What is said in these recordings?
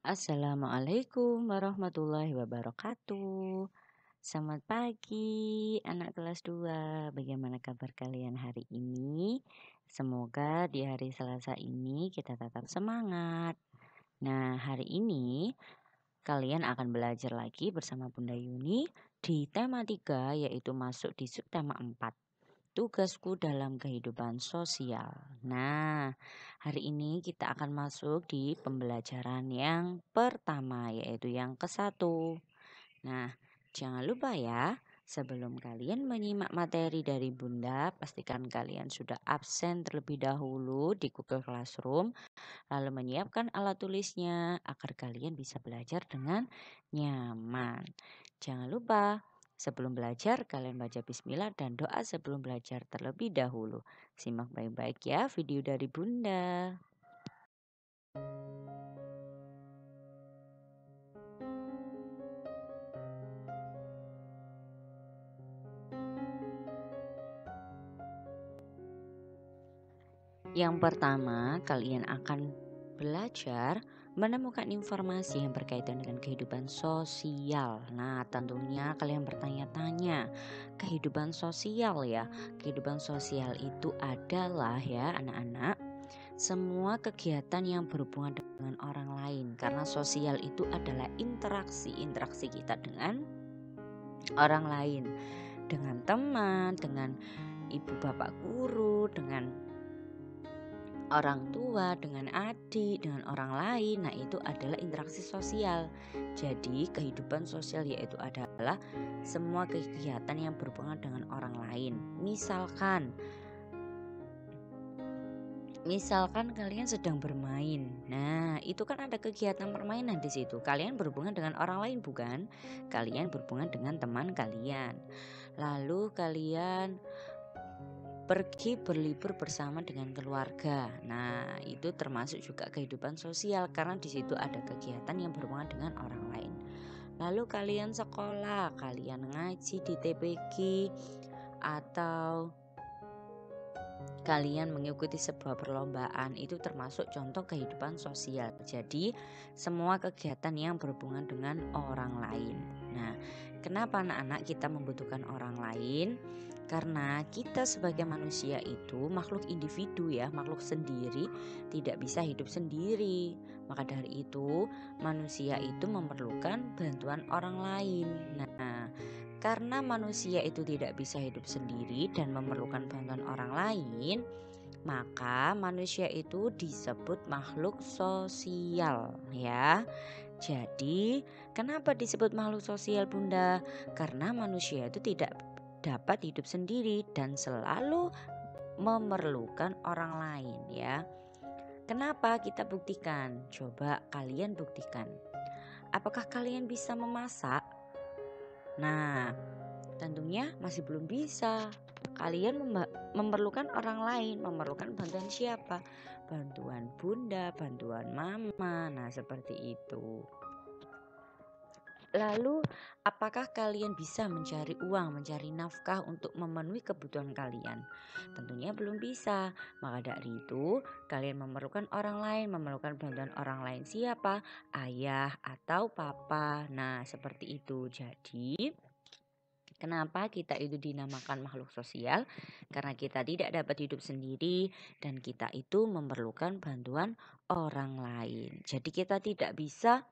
Assalamualaikum warahmatullahi wabarakatuh. Selamat pagi anak kelas 2. Bagaimana kabar kalian hari ini? Semoga di hari Selasa ini kita tetap semangat. Nah, hari ini kalian akan belajar lagi bersama Bunda Yuni di tema 3 yaitu masuk di subtema 4. Tugasku dalam kehidupan sosial. Nah, hari ini kita akan masuk di pembelajaran yang pertama, yaitu yang ke-1. Nah, jangan lupa ya, sebelum kalian menyimak materi dari Bunda, pastikan kalian sudah absen terlebih dahulu di Google Classroom, lalu menyiapkan alat tulisnya agar kalian bisa belajar dengan nyaman. Jangan lupa, sebelum belajar kalian baca bismillah dan doa sebelum belajar terlebih dahulu. Simak baik-baik ya video dari Bunda. Yang pertama, kalian akan belajar menemukan informasi yang berkaitan dengan kehidupan sosial. Nah, tentunya kalian bertanya-tanya, kehidupan sosial ya. Kehidupan sosial itu adalah ya anak-anak, semua kegiatan yang berhubungan dengan orang lain. Karena sosial itu adalah interaksi kita dengan orang lain. Dengan teman, dengan ibu bapak guru, dengan orang tua, dengan adik, dengan orang lain. Nah, itu adalah interaksi sosial. Jadi, kehidupan sosial yaitu adalah semua kegiatan yang berhubungan dengan orang lain. Misalkan kalian sedang bermain. Nah, itu kan ada kegiatan permainan di situ. Kalian berhubungan dengan orang lain bukan? Kalian berhubungan dengan teman kalian. Lalu kalian pergi berlibur bersama dengan keluarga. Nah, itu termasuk juga kehidupan sosial karena di situ ada kegiatan yang berhubungan dengan orang lain. Lalu kalian sekolah, kalian ngaji di TPG atau kalian mengikuti sebuah perlombaan, itu termasuk contoh kehidupan sosial. Jadi, semua kegiatan yang berhubungan dengan orang lain. Nah, kenapa anak-anak kita membutuhkan orang lain? Karena kita sebagai manusia itu makhluk individu ya, makhluk sendiri, tidak bisa hidup sendiri. Maka dari itu, manusia itu memerlukan bantuan orang lain. Nah, karena manusia itu tidak bisa hidup sendiri dan memerlukan bantuan orang lain, maka manusia itu disebut makhluk sosial ya. Jadi, kenapa disebut makhluk sosial Bunda? Karena manusia itu tidak dapat hidup sendiri dan selalu memerlukan orang lain ya. Kenapa kita buktikan? Coba kalian buktikan. Apakah kalian bisa memasak? Nah, tentunya masih belum bisa. Kalian memerlukan orang lain, memerlukan bantuan siapa? Bantuan bunda, bantuan mama. Nah, seperti itu. Lalu, apakah kalian bisa mencari uang, mencari nafkah untuk memenuhi kebutuhan kalian? Tentunya belum bisa. Maka dari itu, kalian memerlukan orang lain, memerlukan bantuan orang lain. Siapa? Ayah atau papa. Nah, seperti itu. Jadi, kenapa kita itu dinamakan makhluk sosial? Karena kita tidak dapat hidup sendiri dan kita itu memerlukan bantuan orang lain. Jadi kita tidak bisa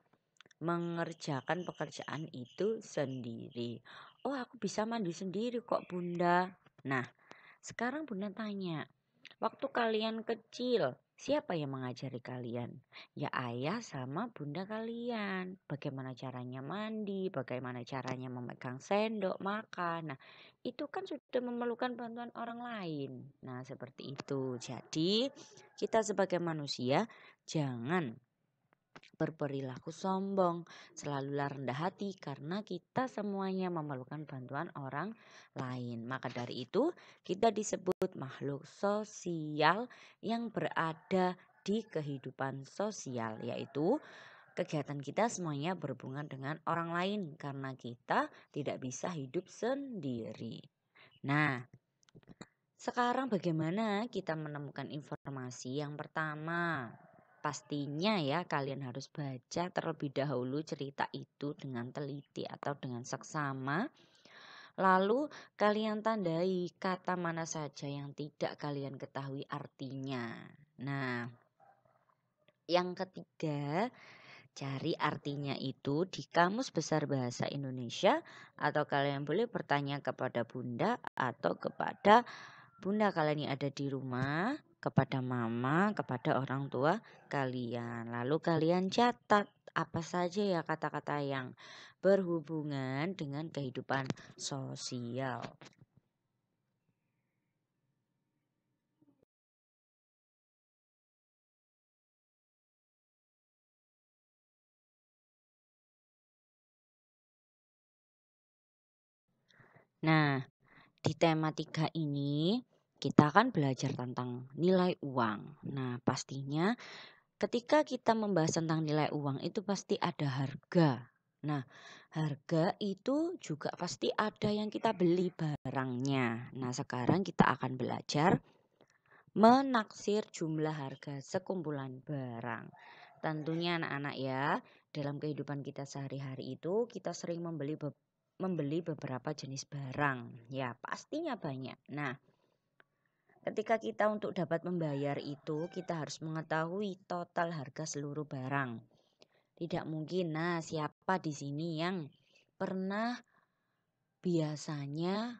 mengerjakan pekerjaan itu sendiri. Oh, aku bisa mandi sendiri kok Bunda. Nah, sekarang Bunda tanya, waktu kalian kecil, siapa yang mengajari kalian? Ya ayah sama bunda kalian. Bagaimana caranya mandi, bagaimana caranya memegang sendok, makan. Nah, itu kan sudah memerlukan bantuan orang lain. Nah, seperti itu. Jadi, kita sebagai manusia jangan berperilaku sombong, selalulah rendah hati karena kita semuanya memerlukan bantuan orang lain. Maka dari itu, kita disebut makhluk sosial yang berada di kehidupan sosial, yaitu kegiatan kita semuanya berhubungan dengan orang lain karena kita tidak bisa hidup sendiri. Nah, sekarang bagaimana kita menemukan informasi? Yang pertama, pastinya ya kalian harus baca terlebih dahulu cerita itu dengan teliti atau dengan seksama. Lalu kalian tandai kata mana saja yang tidak kalian ketahui artinya. Nah, yang ketiga, cari artinya itu di Kamus Besar Bahasa Indonesia, atau kalian boleh bertanya kepada bunda atau kepada bunda kalian yang ada di rumah, kepada mama, kepada orang tua kalian. Lalu kalian catat apa saja ya kata-kata yang berhubungan dengan kehidupan sosial. Nah, di tema 3 ini kita akan belajar tentang nilai uang. Nah, pastinya ketika kita membahas tentang nilai uang itu pasti ada harga. Nah, harga itu juga pasti ada yang kita beli barangnya. Nah, sekarang kita akan belajar menaksir jumlah harga sekumpulan barang. Tentunya anak-anak ya, dalam kehidupan kita sehari-hari itu kita sering membeli beberapa jenis barang. Ya, pastinya banyak. Nah, ketika kita untuk dapat membayar itu, kita harus mengetahui total harga seluruh barang. Tidak mungkin. Nah, siapa di sini yang pernah biasanya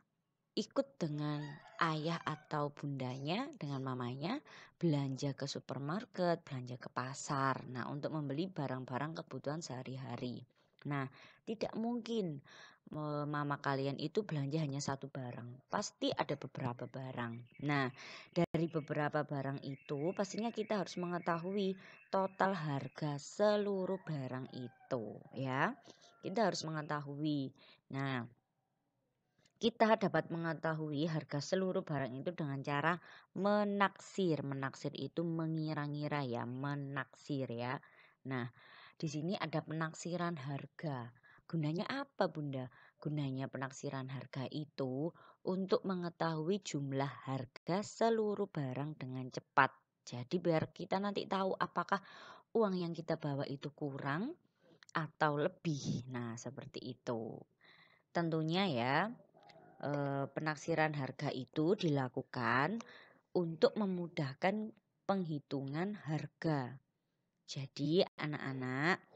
ikut dengan ayah atau bundanya, dengan mamanya, belanja ke supermarket, belanja ke pasar. Nah, untuk membeli barang-barang kebutuhan sehari-hari. Nah, tidak mungkin mama kalian itu belanja hanya satu barang. Pasti ada beberapa barang. Nah, dari beberapa barang itu pastinya kita harus mengetahui total harga seluruh barang itu, ya. Kita harus mengetahui. Nah, kita dapat mengetahui harga seluruh barang itu dengan cara menaksir. Menaksir itu mengira-ngira ya, menaksir ya. Nah, di sini ada penaksiran harga. Gunanya apa, Bunda? Gunanya penaksiran harga itu untuk mengetahui jumlah harga seluruh barang dengan cepat. Jadi biar kita nanti tahu apakah uang yang kita bawa itu kurang atau lebih. Nah, seperti itu. Tentunya ya, penaksiran harga itu dilakukan untuk memudahkan penghitungan harga. Jadi anak-anak,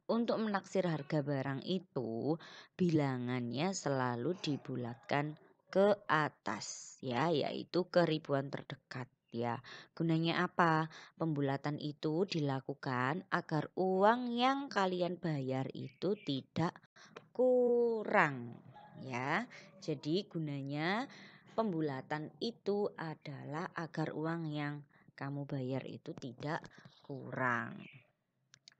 untuk menaksir harga barang itu bilangannya selalu dibulatkan ke atas ya, yaitu ke ribuan terdekat ya. Gunanya apa? Pembulatan itu dilakukan agar uang yang kalian bayar itu tidak kurang ya. Jadi gunanya pembulatan itu adalah agar uang yang kamu bayar itu tidak kurang.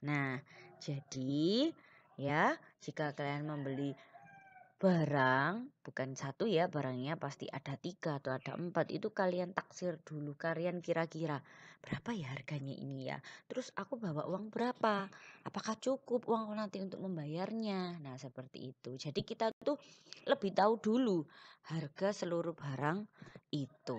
Nah, jadi ya jika kalian membeli barang bukan satu ya, barangnya pasti ada 3 atau ada 4, itu kalian taksir dulu, kalian kira-kira berapa ya harganya ini ya, terus aku bawa uang berapa, apakah cukup uang nanti untuk membayarnya. Nah, seperti itu. Jadi kita tuh lebih tahu dulu harga seluruh barang itu.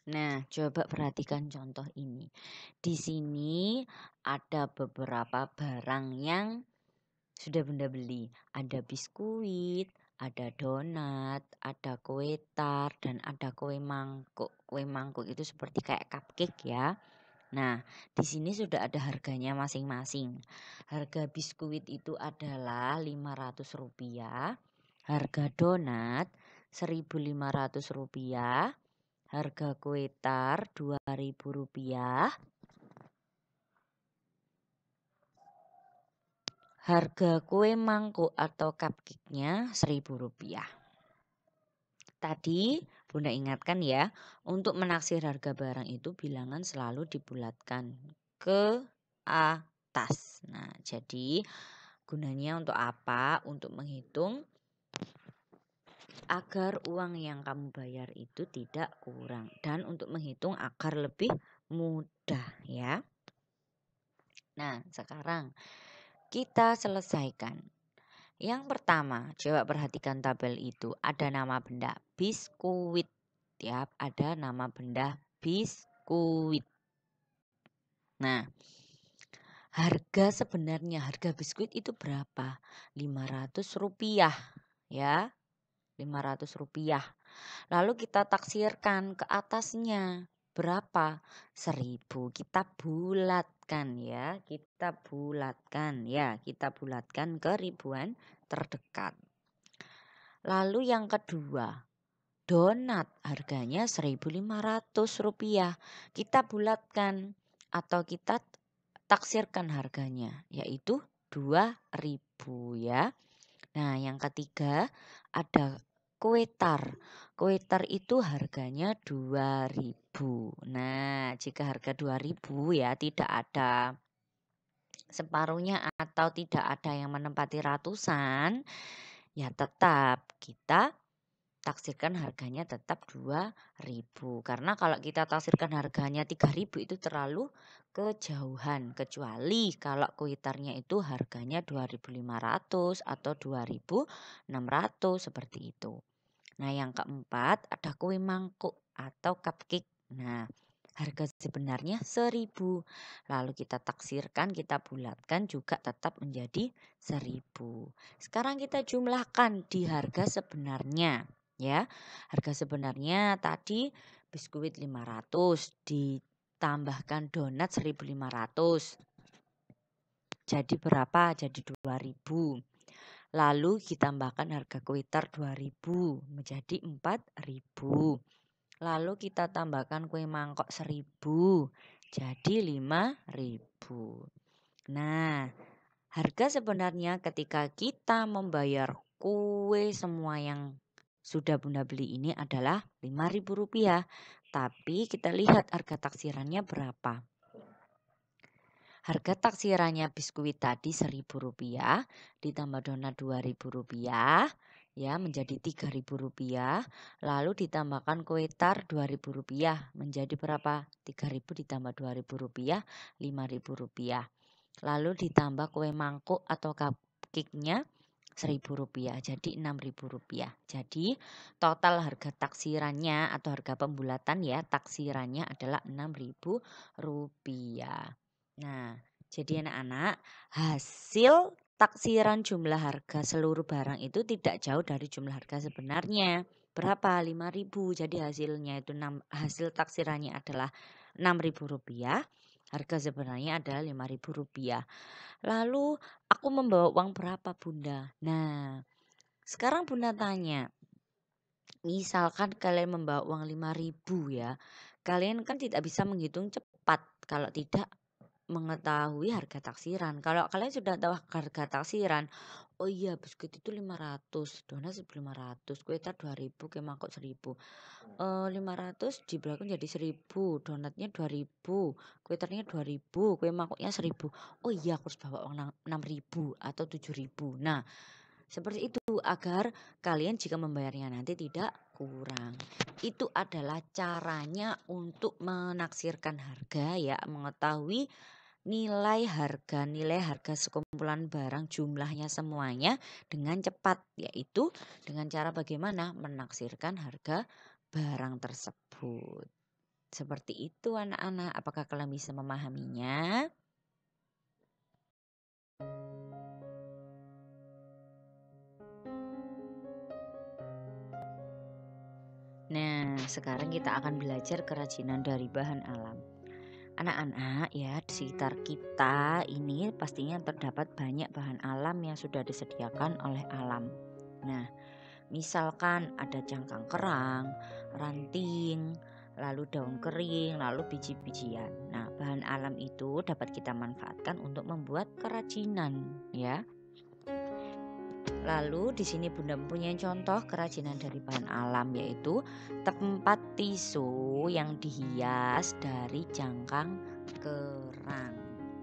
Nah, coba perhatikan contoh ini. Di sini ada beberapa barang yang sudah Bunda beli. Ada biskuit, ada donat, ada kue tar, dan ada kue mangkuk. Kue mangkuk itu seperti kayak cupcake ya. Nah, di sini sudah ada harganya masing-masing. Harga biskuit itu adalah Rp500. Harga donat Rp1.500. Harga kue tar Rp2.000. Harga kue mangkuk atau cupcake-nya Rp1.000. Tadi Bunda ingatkan ya, untuk menaksir harga barang itu bilangan selalu dibulatkan ke atas. Nah, jadi gunanya untuk apa? Untuk menghitung agar uang yang kamu bayar itu tidak kurang dan untuk menghitung agar lebih mudah ya. Nah, sekarang kita selesaikan. Yang pertama, coba perhatikan tabel itu. Ada nama benda biskuit ya, ada nama benda biskuit. Nah, harga sebenarnya harga biskuit itu berapa? Rp500 ya. Rp500. Lalu kita taksirkan ke atasnya berapa? 1.000. Kita bulatkan ya, kita bulatkan ke ribuan terdekat. Lalu yang kedua, donat harganya Rp1.500. Kita bulatkan atau kita taksirkan harganya yaitu 2.000 ya. Nah, yang ketiga ada kue tar. Kue tar itu harganya 2.000. Nah, jika harga 2.000 ya tidak ada separuhnya atau tidak ada yang menempati ratusan, ya tetap kita taksirkan harganya tetap 2.000. Karena kalau kita taksirkan harganya 3.000 itu terlalu kejauhan. Kecuali kalau kuitarnya itu harganya 2.500 atau 2.600 seperti itu. Nah, yang keempat ada kue mangkuk atau cupcake. Nah, harga sebenarnya 1.000. Lalu kita taksirkan, kita bulatkan juga tetap menjadi 1.000. Sekarang kita jumlahkan di harga sebenarnya ya. Harga sebenarnya tadi biskuit 500 ditambahkan donat 1.500. Jadi berapa? Jadi 2.000. Lalu ditambahkan harga kue tar 2.000 menjadi 4.000. Lalu kita tambahkan kue mangkok 1.000 jadi 5.000. Nah, harga sebenarnya ketika kita membayar kue semua yang sudah Bunda beli ini adalah Rp5.000. Tapi kita lihat harga taksirannya berapa. Harga taksirannya biskuit tadi Rp1.000 ditambah donat Rp2.000 ya menjadi Rp3.000. Lalu ditambahkan kue tar Rp2.000 menjadi berapa? 3.000 ditambah Rp2.000 Rp5.000. Lalu ditambah kue mangkuk atau cupcake-nya Rp1.000 jadi Rp6.000. Jadi total harga taksirannya atau harga pembulatan ya taksirannya adalah Rp6.000. Nah, jadi anak-anak, hasil taksiran jumlah harga seluruh barang itu tidak jauh dari jumlah harga sebenarnya. Berapa? 5.000. Jadi hasilnya itu hasil taksirannya adalah Rp6.000. Harga sebenarnya adalah Rp5.000. Lalu aku membawa uang berapa, Bunda? Nah, sekarang Bunda tanya, misalkan kalian membawa uang 5.000 ya, kalian kan tidak bisa menghitung cepat kalau tidak mengetahui harga taksiran. Kalau kalian sudah tahu harga taksiran, oh iya biskuit itu 500, donat 1.500, kue tar 2.000, kue mangkok 1.000. 500 dibelakang jadi 1.000, donatnya 2.000, kue tarnya 2.000, kue mangkoknya 1.000. Oh iya aku harus bawa uang 6.000 atau 7.000. Nah, seperti itu agar kalian jika membayarnya nanti tidak kurang. Itu adalah caranya untuk menaksirkan harga ya, mengetahui nilai harga sekumpulan barang jumlahnya semuanya dengan cepat, yaitu dengan cara bagaimana menaksirkan harga barang tersebut. Seperti itu anak-anak, apakah kalian bisa memahaminya? Nah, sekarang kita akan belajar kerajinan dari bahan alam. Anak-anak ya, di sekitar kita ini pastinya terdapat banyak bahan alam yang sudah disediakan oleh alam. Nah, misalkan ada cangkang kerang, ranting, lalu daun kering, lalu biji-bijian. Nah, bahan alam itu dapat kita manfaatkan untuk membuat kerajinan ya. Lalu di sini Bunda mempunyai contoh kerajinan dari bahan alam, yaitu tempat tisu yang dihias dari cangkang kerang.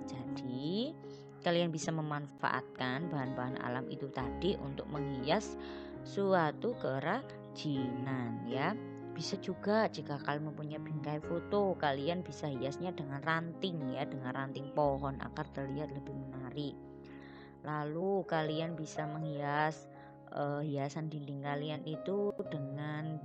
Jadi kalian bisa memanfaatkan bahan-bahan alam itu tadi untuk menghias suatu kerajinan ya. Bisa juga jika kalian mempunyai bingkai foto, kalian bisa hiasnya dengan ranting ya, dengan ranting pohon agar terlihat lebih menarik. Lalu kalian bisa menghias hiasan dinding kalian itu dengan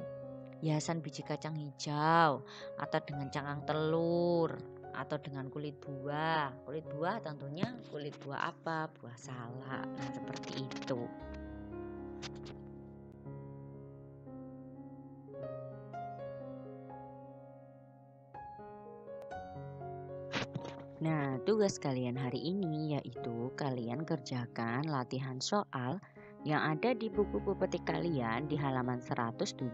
hiasan biji kacang hijau atau dengan cangkang telur atau dengan kulit buah. Kulit buah tentunya kulit buah apa? Buah salak. Nah, seperti itu. Nah, tugas kalian hari ini yaitu kalian kerjakan latihan soal yang ada di buku pepetik kalian di halaman 107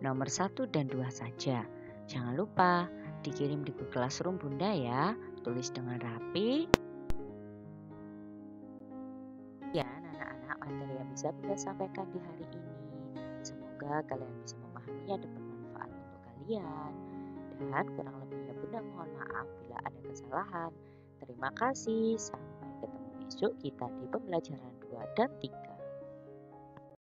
nomor 1 dan 2 saja. Jangan lupa dikirim di Google Classroom Bunda ya. Tulis dengan rapi. Ya, anak-anak, materi yang bisa Bunda sampaikan di hari ini. Semoga kalian bisa memahaminya dan bermanfaat untuk kalian. Dan kurang lebihnya Bunda mohon maaf bila ada kesalahan. Terima kasih, sampai ketemu besok kita di pembelajaran 2 dan 3.